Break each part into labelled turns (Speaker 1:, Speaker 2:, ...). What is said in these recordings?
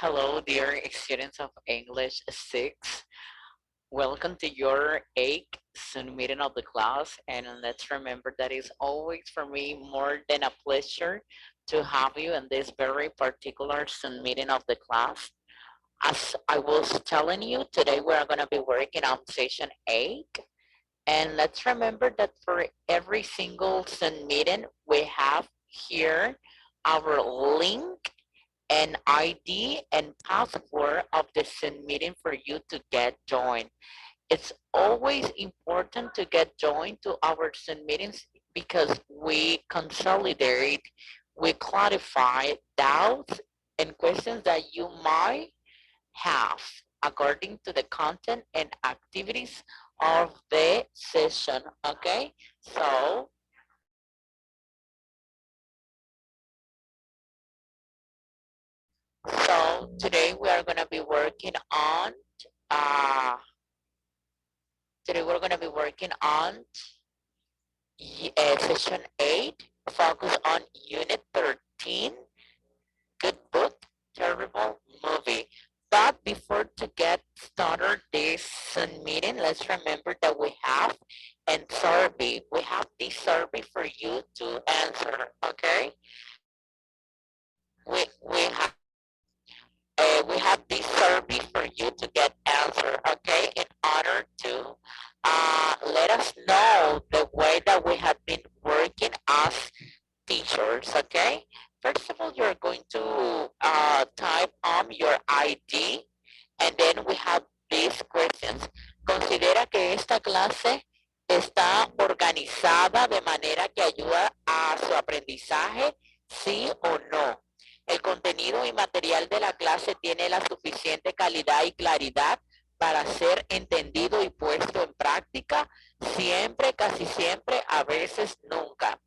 Speaker 1: Hello, dear students of English 6. Welcome to your 8th Zoom meeting of the class. And let's remember that it's always for me more than a pleasure to have you in this very particular Zoom meeting of the class. As I was telling you, today we're going to be working on session 8. And let's remember that for every single Zoom meeting, we have here our link and ID and password of the Zoom meeting for you to get joined. It's always important to get joined to our Zoom meetings because we consolidate, we clarify doubts and questions that you might have according to the content and activities of the session. Okay, so today we are going to be working on uh, today we're going to be working on session 8, focus on unit 13, good book, terrible movie. But before to get started this meeting, let's remember that we have a survey. We have this survey for you to answer, okay? We have we have this survey for you to get answer, okay, in order to let us know the way that we have been working as teachers, okay? First of all, you're going to type your ID, and then we have these questions. Considera que esta clase está organizada de manera que ayuda a su aprendizaje, sí o no. El contenido y material de la clase tiene la suficiente calidad y claridad para ser entendido y puesto en práctica, siempre, casi siempre, a veces, nunca.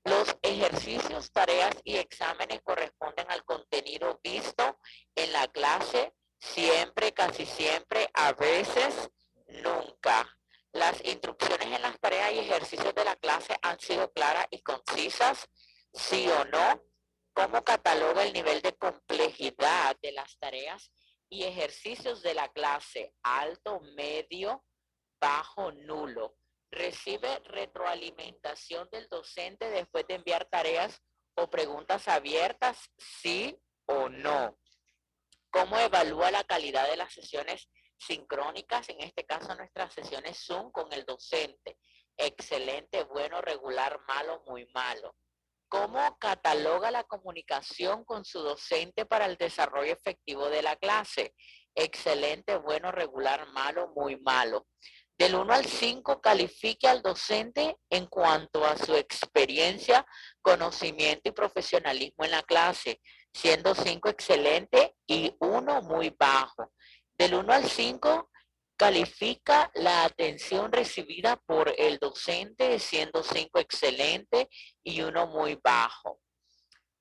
Speaker 1: Los ejercicios, tareas y exámenes corresponden al contenido visto en la clase, siempre, casi siempre, a veces, nunca. Las instrucciones en las tareas y ejercicios de la clase han sido claras y concisas, sí o no. ¿Cómo cataloga el nivel de complejidad de las tareas y ejercicios de la clase? Alto, medio, bajo, nulo. Recibe retroalimentación del docente después de enviar tareas o preguntas abiertas, sí o no. ¿Cómo evalúa la calidad de las sesiones sincrónicas? En este caso, nuestras sesiones Zoom con el docente. Excelente, bueno, regular, malo, muy malo. ¿Cómo cataloga la comunicación con su docente para el desarrollo efectivo de la clase? Excelente, bueno, regular, malo, muy malo. Del 1 al 5, califique al docente en cuanto a su experiencia, conocimiento y profesionalismo en la clase, siendo 5 excelente y 1 muy bajo. Del 1 al 5, califica la atención recibida por el docente, siendo 5 excelente y 1 muy bajo.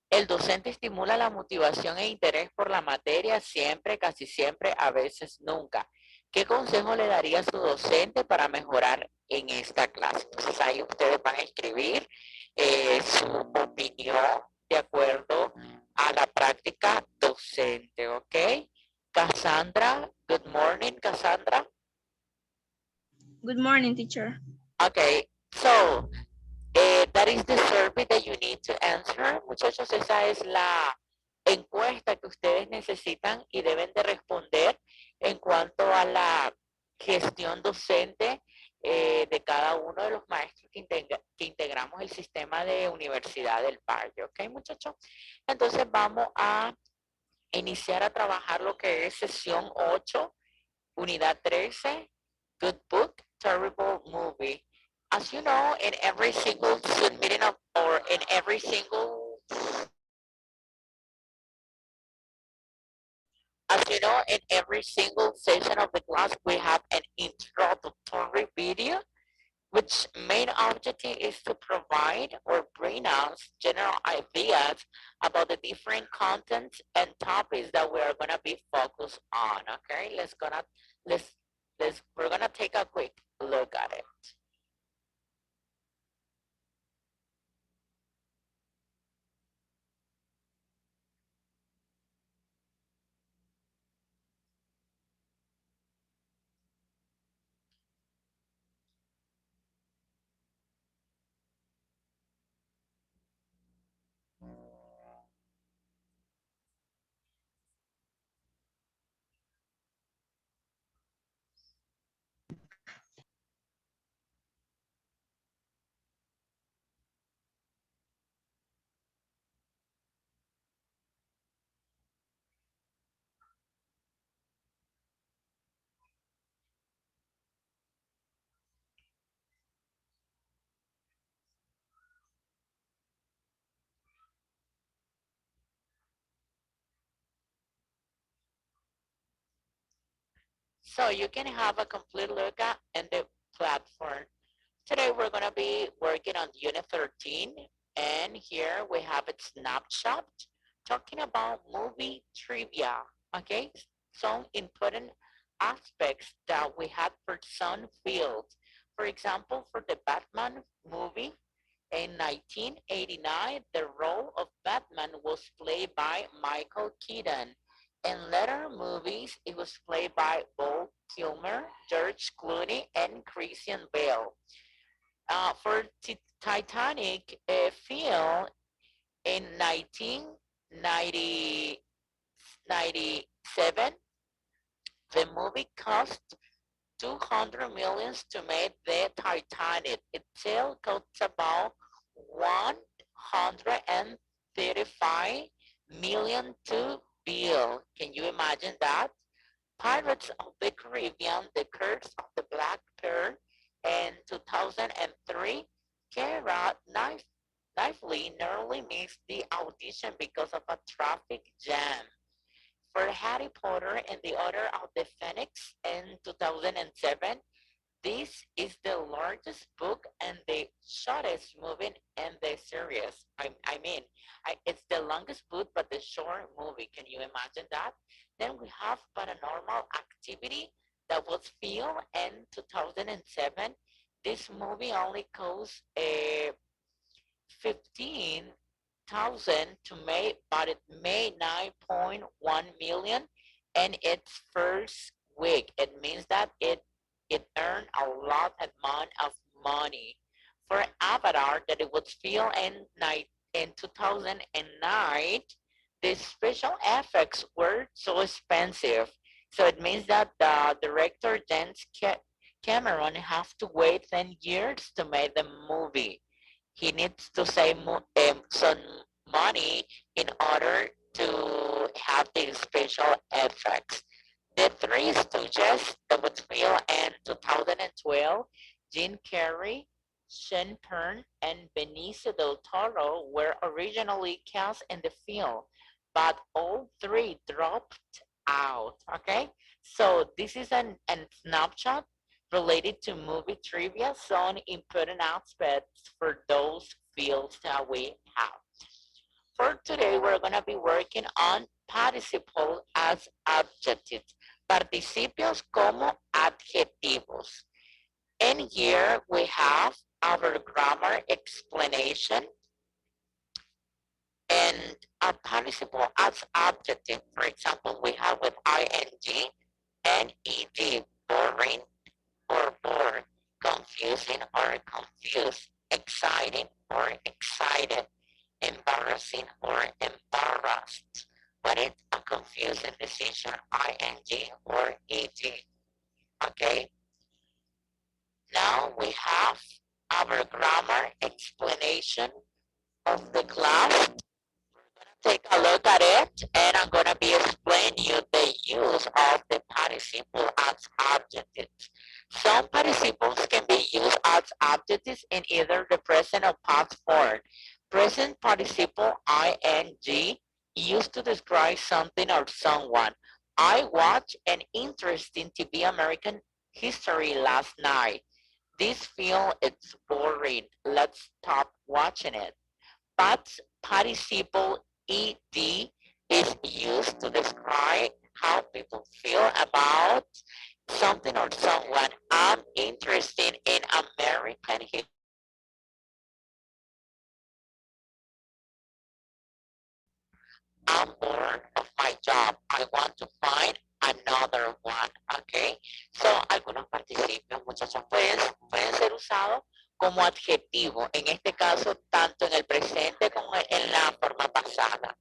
Speaker 1: El docente estimula la motivación e interés por la materia siempre, casi siempre, a veces nunca. ¿Qué consejo le daría a su docente para mejorar en esta clase? Entonces ahí ustedes van a escribir su opinión de acuerdo a la práctica docente, ¿ok? Cassandra, good morning, Cassandra.
Speaker 2: Good morning, teacher.
Speaker 1: Okay, so that is the survey that you need to answer. Muchachos, esa es la encuesta que ustedes necesitan y deben de responder en cuanto a la gestión docente de cada uno de los maestros que integramos el sistema de Universidad del Valle. ¿Ok, muchachos? Entonces vamos a iniciar a trabajar lo que es sesión 8, unidad 13, Good Book, Terrible Movie. As you know, in every single meeting of, or in every single, as you know, in every single session of the class, we have an introductory video, which main objective is to provide or bring us general ideas about the different contents and topics that we are gonna be focused on. Okay, we're gonna take a quick look at it. so you can have a complete look at in the platform. Today we're going to be working on Unit 13, and here we have a snapshot talking about movie trivia, okay? Some important aspects that we had for some fields. For example, for the Batman movie, in 1989, the role of Batman was played by Michael Keaton. In later movies, it was played by Val Kilmer, George Clooney, and Christian Bale. For Titanic film in 1997, the movie cost 200 millions to make the Titanic. It still costs about 135 million to build. Can you imagine that? Pirates of the Caribbean, The Curse of the Black Pearl, in 2003, Keira Knightley nearly missed the audition because of a traffic jam. For Harry Potter and the Order of the Phoenix in 2007, this is the largest book and the shortest movie in the series. It's the longest book but the short movie. Can you imagine that? Then we have Paranormal Activity that was filmed in 2007. This movie only cost 15,000 to make, but it made 9.1 million in its first week. It means that it earned a lot amount of money. For Avatar, that it was filmed in 2009, the special effects were so expensive. So it means that the director James Cameron has to wait 10 years to make the movie. He needs to save some money in order to have the special effects. The Three Stooges that was filmed in 2012, Jim Carrey, Sean Penn, and Benicio del Toro were originally cast in the film, but all three dropped out. Okay, so this is an snapshot related to movie trivia, some important aspects for those fields that we have. For today, we're going to be working on participle as adjectives, participios como adjetivos. And here we have our grammar explanation and a participle as adjective. For example, we have with ing and ed, boring or bored, confusing or confused, exciting or excited, embarrassing or embarrassed. What is a confusing decision, ing or ed? Okay, now we have our grammar explanation of the class. Take a look at it, and I'm going to be explaining you the use of the participle as adjectives. Some participles can be used as adjectives in either the present or past form. Present participle ing used to describe something or someone. I watched an interesting TV American history last night. This film is boring. Let's stop watching it. Past participle ed is used to describe how people feel about something or someone. I'm interested in American history. I'm bored of my job. I want to find another one. Okay. So, algunos participios, muchachos, pueden ser usados como adjetivo. En este caso, tanto en el presente como en la forma pasada.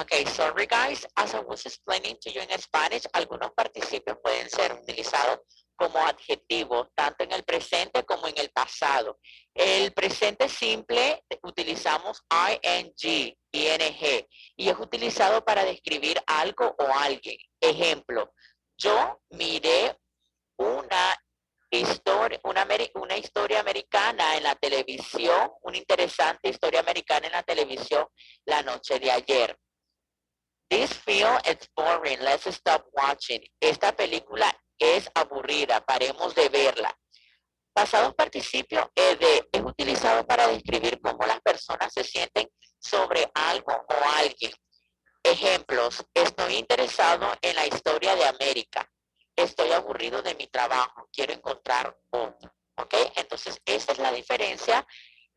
Speaker 1: Okay, sorry guys, as I was explaining to you in Spanish, algunos participios pueden ser utilizados como adjetivos, tanto en el presente como en el pasado. El presente simple utilizamos ing, ing, y es utilizado para describir algo o alguien. Ejemplo, yo miré una una historia americana en la televisión, una interesante historia americana en la televisión la noche de ayer. This film is boring, let's stop watching. Esta película es aburrida, paremos de verla. Pasados participios es utilizado para describir cómo las personas se sienten sobre algo o alguien. Ejemplos, estoy interesado en la historia de América. Estoy aburrido de mi trabajo, quiero encontrar otro. ¿Ok? Entonces, esa es la diferencia,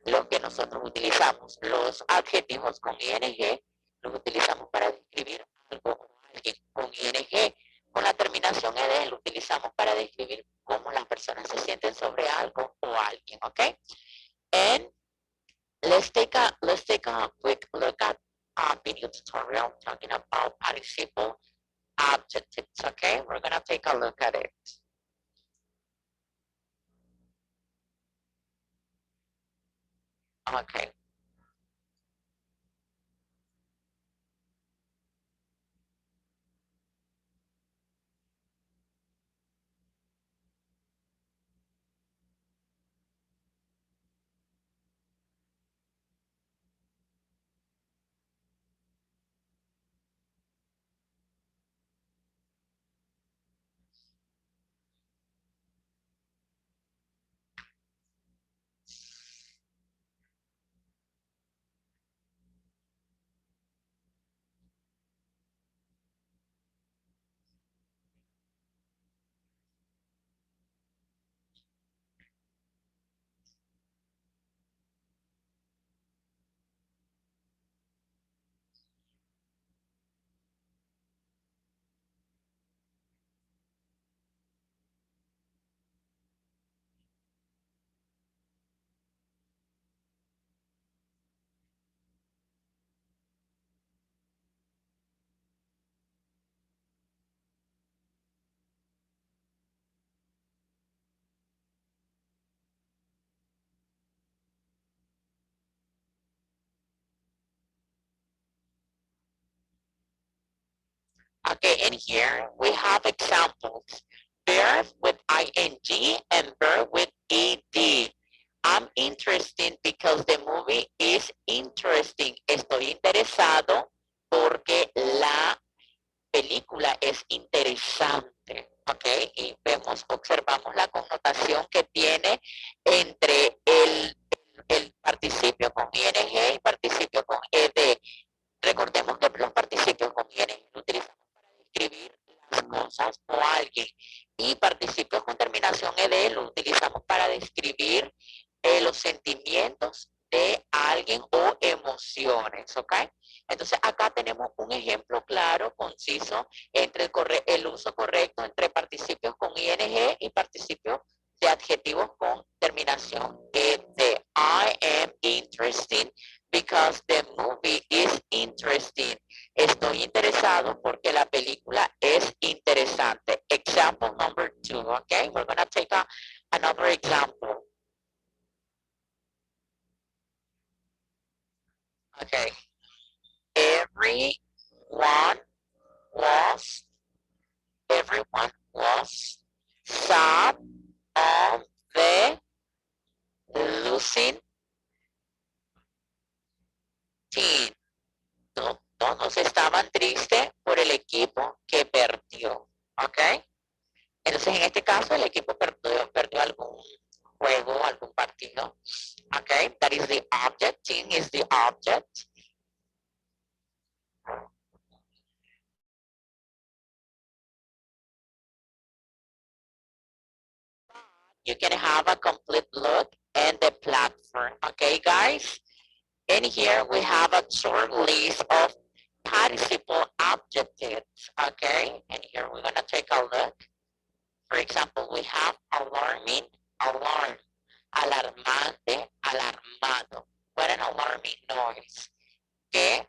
Speaker 1: lo que nosotros utilizamos. Los adjetivos con ing los utilizamos para describir algo o alguien con ing. Con la terminación ed lo utilizamos para describir cómo las personas se sienten sobre algo o alguien. ¿Ok? And let's take a quick look at a video tutorial talking about participle adjectives. Okay, we're gonna take a look at it. Okay. Okay, and here we have examples. Verb with ing and verb with ed. I'm interested because the movie is interesting. Estoy interesado porque la película es interesante. ¿Ok? Y observamos la connotación que tiene entre el participio con ing y participio con ed. Recordemos que los participios con ing lo utilizamos para describir las cosas o alguien, y participios con terminación ed lo utilizamos para describir los sentimientos de alguien o emociones, ¿ok? Entonces acá tenemos un ejemplo claro, conciso, entre el uso correcto entre participios con ing y participios de adjetivos con terminación ed. I am interested because the movie is interesting. Estoy interesado porque la película es interesante. Example number 2, okay? We're going to take another example. Okay. Everyone was, everyone was sad on the losing team. Todos estaban tristes por el equipo que perdió. ¿Ok? Entonces, en este caso, el equipo perdió algún juego, algún partido. ¿Ok? That is the object. Team is the object. You can have a complete look in the platform. Okay, guys? And here we have a short list of participle adjectives. Okay? And here we're going to take a look. For example, we have alarming, alarm, alarmante, alarmado. What an alarming noise. ¿Qué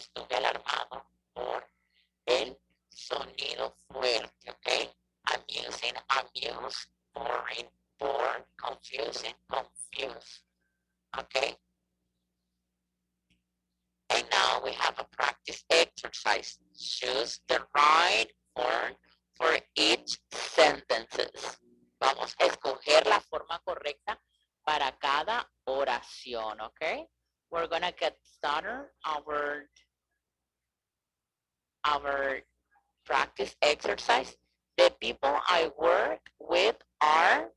Speaker 1: estuve alarmado por el sonido fuerte, ¿ok? Amusing, amuse, boring, bored, confusing, confused, ¿ok? And now we have a practice exercise. Choose the right form for each sentences. Vamos a escoger la forma correcta para cada oración, ¿ok? We're gonna get started our practice exercise. The people I work with are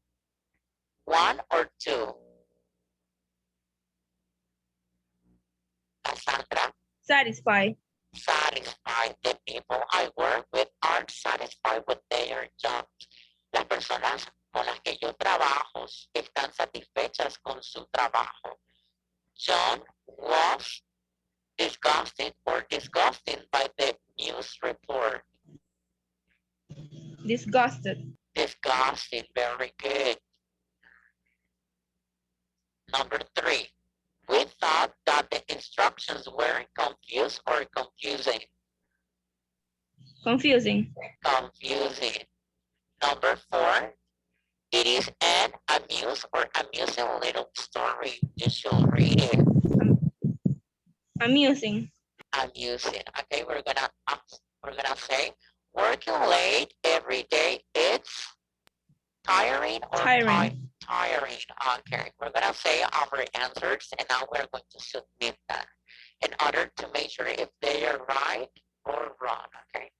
Speaker 1: one or two. Cassandra.
Speaker 2: Satisfied.
Speaker 1: Satisfied. The people I work with are satisfied with their jobs. Las personas con las que yo trabajo están satisfechas con su trabajo. John was disgusted or disgusted by the news report.
Speaker 2: Disgusted.
Speaker 1: Disgusted, very good. Number 3. We thought that the instructions were confused or confusing.
Speaker 2: Confusing.
Speaker 1: Confusing. Number 4. It is an amusing little story. You should read it.
Speaker 2: Amusing.
Speaker 1: Amusing. Okay, we're gonna say working late every day. It's tiring or
Speaker 2: tiring.
Speaker 1: Tiring. Okay, we're gonna say our answers, and now we're going to submit them in order to make sure if they are right or wrong. Okay.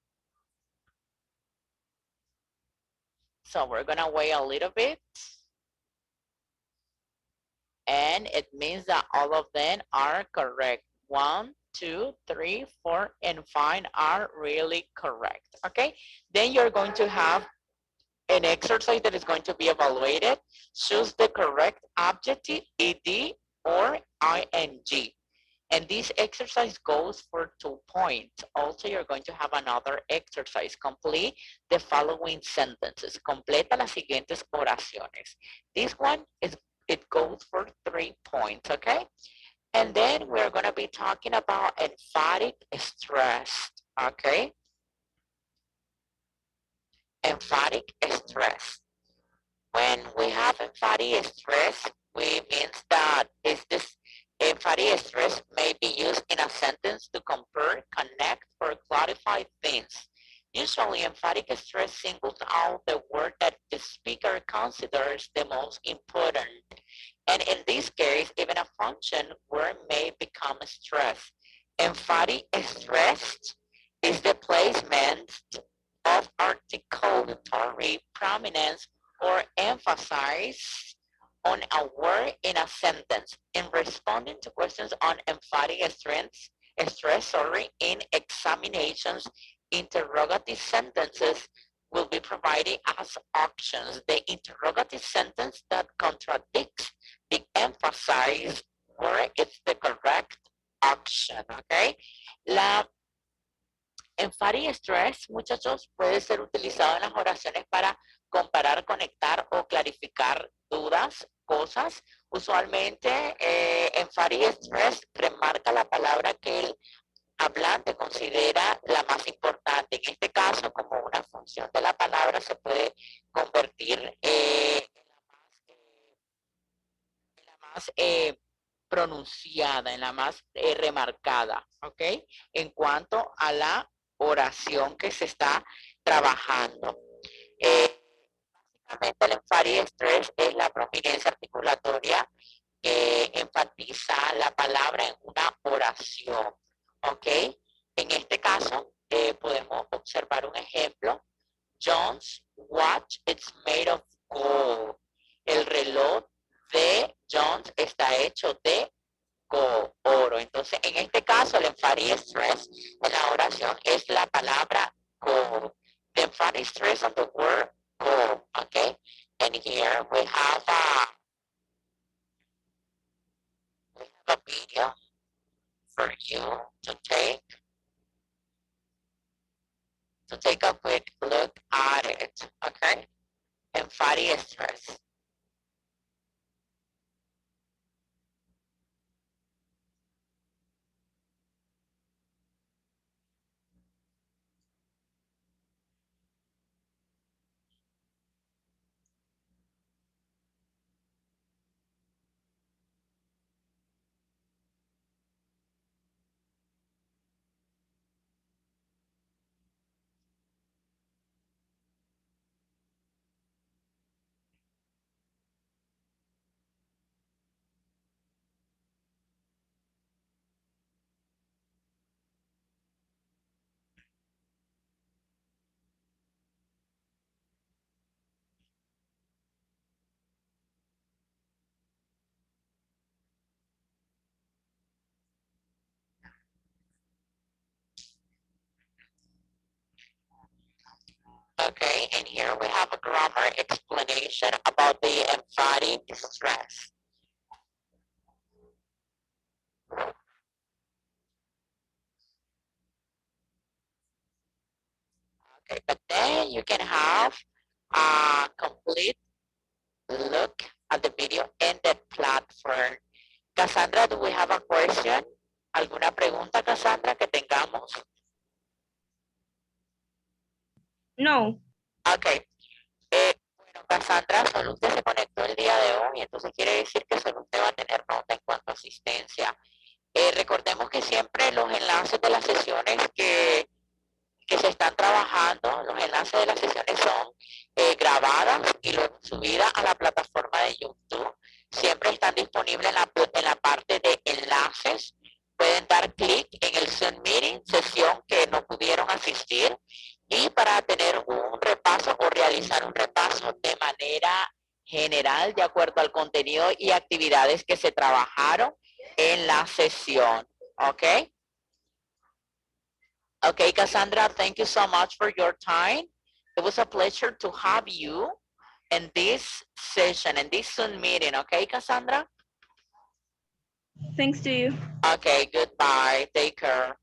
Speaker 1: So we're gonna wait a little bit. And it means that all of them are correct. 1, 2, 3, 4, and 5 are really correct. Okay, then you're going to have an exercise that is going to be evaluated. Choose the correct adjective, ed or ing. And this exercise goes for 2 points. Also, you're going to have another exercise. Complete the following sentences. Completa las siguientes oraciones. This one it goes for 3 points, okay? And then we're going to be talking about emphatic stress, okay? Emphatic stress. When we have emphatic stress, we means that is this emphatic stress may be used in a sentence to compare, connect, or clarify things. Usually, emphatic stress singles out the word that the speaker considers the most important. And in this case, even a function word may become stress. Emphatic stress is the placement of articulatory prominence or emphasis on a word in a sentence. In responding to questions on emphatic stress in examinations, interrogative sentences will be provided as options. The interrogative sentence that contradicts the emphasized word is the correct option, okay? La emphatic stress, muchachos, puede ser utilizado en las oraciones para comparar, conectar o clarificar dudas, cosas. Usualmente, emphatic stress remarca la palabra que el hablante considera la más importante. En este caso, como una función de la palabra, se puede convertir en la más pronunciada, en la más remarcada, ¿ok? En cuanto a la oración que se está trabajando. Básicamente el emphatic stress es la prominencia articulatoria que enfatiza la palabra en una oración, ¿ok? En este caso podemos observar un ejemplo. John's watch is made of gold. El reloj de Jones está hecho de oro. Entonces, en este caso, el emphatic stress en la oración es la palabra gold. The emphatic stress on the word gold, okay? And here we have a video for you to take a quick look at it, okay? Emphatic stress. here we have a grammar explanation about the emphatic stress. Okay, but then you can have a complete look at the video in the platform. Cassandra, do we have a question? ¿Alguna pregunta, Cassandra, que tengamos?
Speaker 2: No.
Speaker 1: Ok. Bueno, Cassandra, solo usted se conectó el día de hoy, entonces quiere decir que solo usted va a tener nota en cuanto a asistencia. Recordemos que siempre los enlaces de las sesiones que se están trabajando, los enlaces de las sesiones son grabadas y luego subidas a la plataforma de YouTube. Siempre están disponibles en la parte de enlaces. Pueden dar clic en el Zoom Meeting, sesión que no pudieron asistir, y para tener un repaso o realizar un repaso de manera general de acuerdo al contenido y actividades que se trabajaron en la sesión. ¿Ok? Okay, Cassandra, thank you so much for your time. It was a pleasure to have you in this session, in this Zoom meeting. Okay, Cassandra?
Speaker 2: Thanks to you.
Speaker 1: Okay, goodbye. Take care.